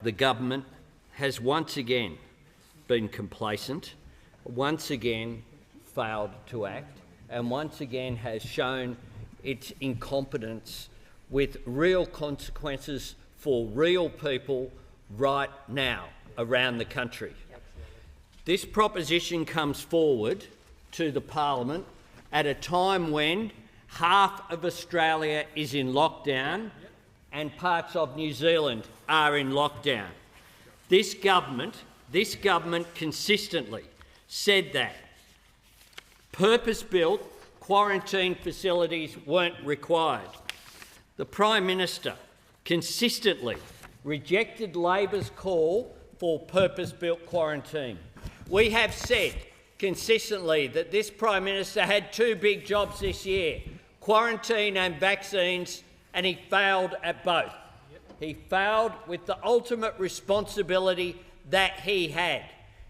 The government has once again been complacent, once again failed to act, and once again has shown its incompetence with real consequences for real people right now around the country. This proposition comes forward to the Parliament at a time when half of Australia is in lockdown and parts of New Zealand are in lockdown. This government consistently said that purpose-built quarantine facilities weren't required. The Prime Minister consistently rejected Labor's call for purpose-built quarantine. We have said consistently that this Prime Minister had two big jobs this year, quarantine and vaccines, and he failed at both. He failed with the ultimate responsibility that he had.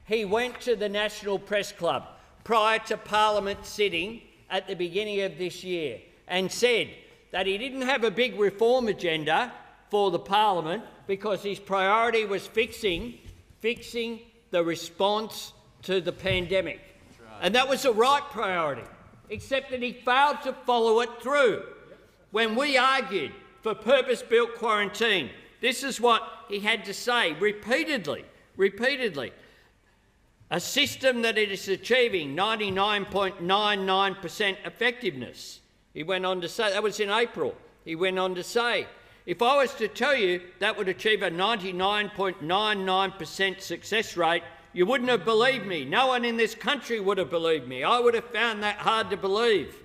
He went to the National Press Club prior to Parliament sitting at the beginning of this year and said that he didn't have a big reform agenda for the Parliament because his priority was fixing the response to the pandemic. Right. And that was the right priority, except that he failed to follow it through. When we argued for purpose-built quarantine, this is what he had to say repeatedly. A system that it is achieving 99.99% effectiveness. He went on to say, that was in April, he went on to say, if I was to tell you that would achieve a 99.99% success rate, you wouldn't have believed me. No one in this country would have believed me. I would have found that hard to believe.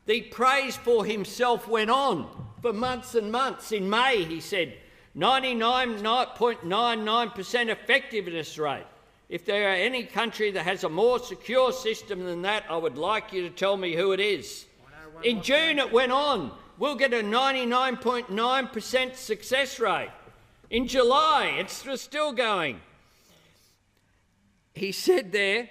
The praise for himself went on for months and months. In May, he said, 99.99% effectiveness rate. If there are any country that has a more secure system than that, I would like you to tell me who it is. In June, it went on. We'll get a 99.9% success rate. In July, it's still going. He said there,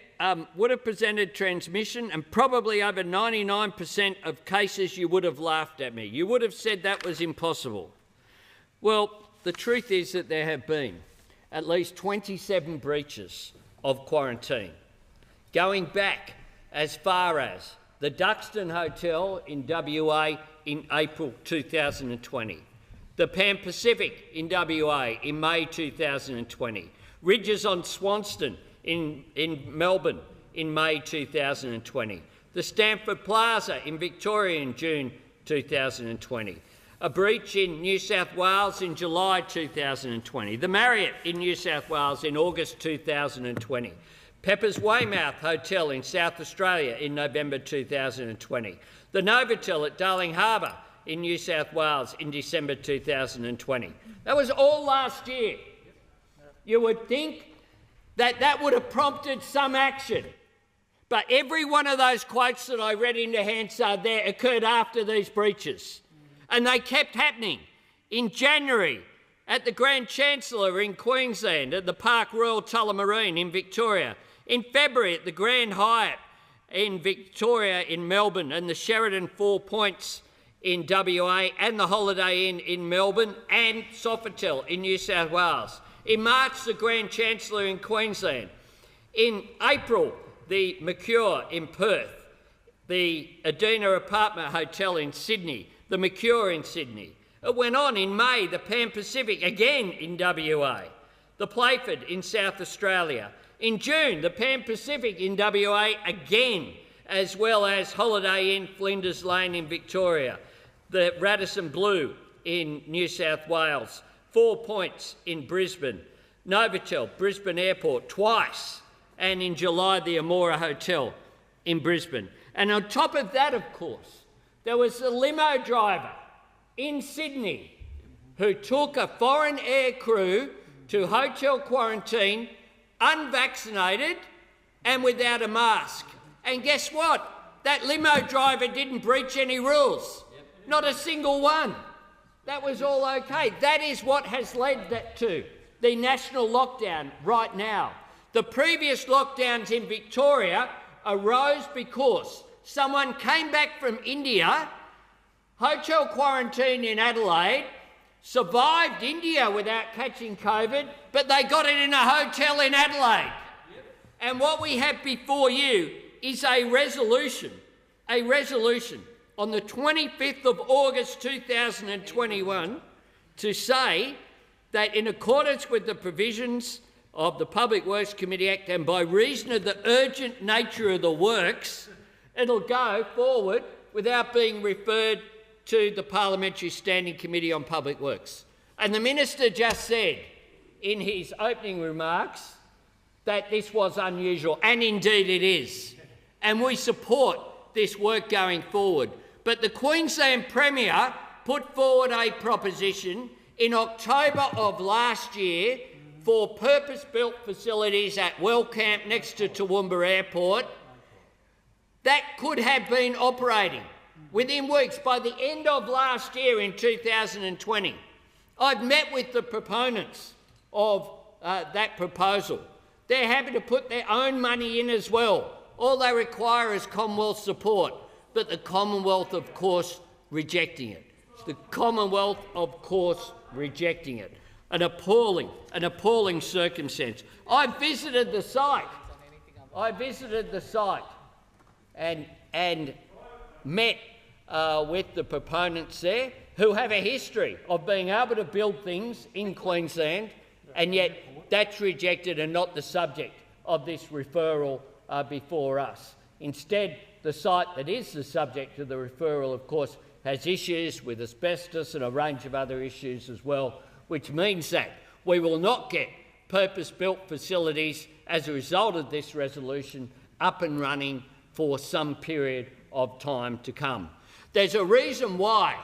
would have presented transmission, and probably over 99% of cases you would have laughed at me. You would have said that was impossible. Well, the truth is that there have been at least 27 breaches of quarantine, going back as far as the Duxton Hotel in WA in April 2020, the Pan Pacific in WA in May 2020, Ridges on Swanston in Melbourne in May 2020, the Stamford Plaza in Victoria in June 2020, a breach in New South Wales in July 2020, the Marriott in New South Wales in August 2020, Pepper's Weymouth Hotel in South Australia in November 2020, the Novotel at Darling Harbour in New South Wales in December 2020. That was all last year. You would think that that would have prompted some action. But every one of those quotes that I read into Hansard there occurred after these breaches. And they kept happening. In January, at the Grand Chancellor in Queensland, at the Park Royal Tullamarine in Victoria. In February, at the Grand Hyatt in Victoria in Melbourne, and the Sheraton Four Points in WA, and the Holiday Inn in Melbourne, and Sofitel in New South Wales. In March, the Grand Chancellor in Queensland. In April, the Mercure in Perth, the Adina Apartment Hotel in Sydney, the Mercure in Sydney. It went on in May, the Pan Pacific again in WA, the Playford in South Australia. In June, the Pan Pacific in WA again, as well as Holiday Inn Flinders Lane in Victoria, the Radisson Blu in New South Wales, 4 Points in Brisbane, Novotel, Brisbane Airport twice, and in July the Amora Hotel in Brisbane. And on top of that, of course, there was a limo driver in Sydney who took a foreign air crew to hotel quarantine, unvaccinated and without a mask. And guess what? That limo driver didn't breach any rules, not a single one. That was all okay. That is what has led to the national lockdown right now. The previous lockdowns in Victoria arose because someone came back from India, hotel quarantine in Adelaide, survived India without catching COVID, but they got it in a hotel in Adelaide. And what we have before you is a resolution on the 25th of August 2021 to say that in accordance with the provisions of the Public Works Committee Act and by reason of the urgent nature of the works, it'll go forward without being referred to the Parliamentary Standing Committee on Public Works. And the Minister just said in his opening remarks that this was unusual, and indeed it is. And we support this work going forward. But the Queensland Premier put forward a proposition in October of last year for purpose-built facilities at Wellcamp next to Toowoomba Airport that could have been operating within weeks by the end of last year in 2020. I've met with the proponents of that proposal. They're happy to put their own money in as well. All they require is Commonwealth support, but the Commonwealth, of course, rejecting it. The Commonwealth, of course, rejecting it. An appalling circumstance. I visited the site and met with the proponents there, who have a history of being able to build things in Queensland, and yet that's rejected and not the subject of this referral before us. Instead, the site that is the subject of the referral, of course, has issues with asbestos and a range of other issues as well, which means that we will not get purpose-built facilities as a result of this resolution up and running for some period of time to come. There's a reason why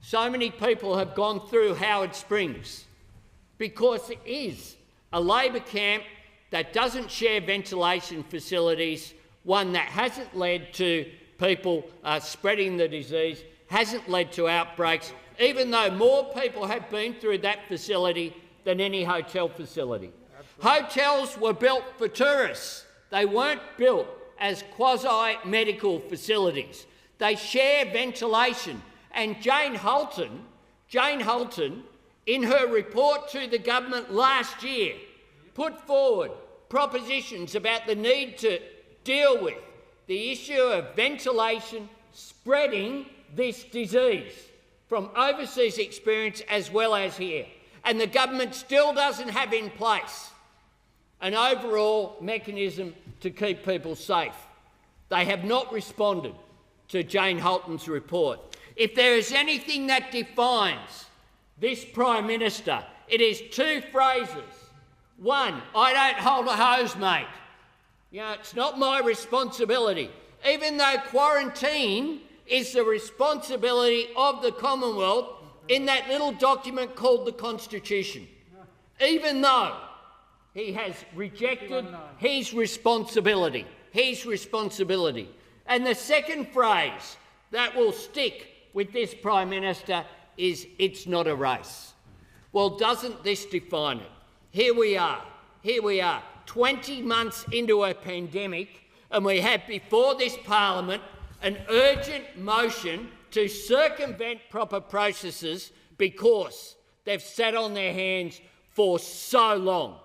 so many people have gone through Howard Springs, because it is a Labor camp that doesn't share ventilation facilities, one that hasn't led to people spreading the disease, hasn't led to outbreaks, even though more people have been through that facility than any hotel facility. Hotels were built for tourists. They weren't built as quasi-medical facilities. They share ventilation. And Jane Hulton, in her report to the government last year, put forward propositions about the need to deal with the issue of ventilation spreading this disease from overseas experience as well as here. And the government still doesn't have in place an overall mechanism to keep people safe. They have not responded to Jane Hulton's report. If there is anything that defines this Prime Minister, it is two phrases. One, I don't hold a hose, mate. You know, it's not my responsibility. Even though quarantine is the responsibility of the Commonwealth in that little document called the Constitution. Even though he has rejected his responsibility. And the second phrase that will stick with this Prime Minister is, it's not a race. Well, doesn't this define it? Here we are, 20 months into a pandemic, and we have before this Parliament an urgent motion to circumvent proper processes because they've sat on their hands for so long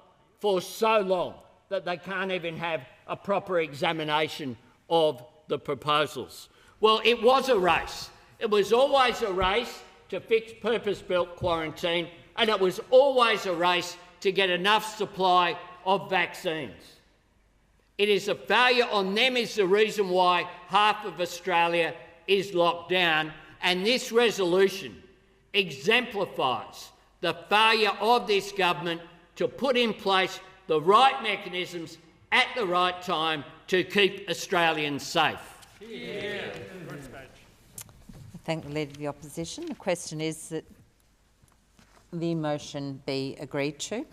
that they can't even have a proper examination of the proposals. Well, it was a race. It was always a race to fix purpose-built quarantine, and it was always a race to get enough supply of vaccines. It is a failure on them is the reason why half of Australia is locked down, and this resolution exemplifies the failure of this government to put in place the right mechanisms at the right time to keep Australians safe. Yeah. I thank the Leader of the Opposition. The question is that the motion be agreed to.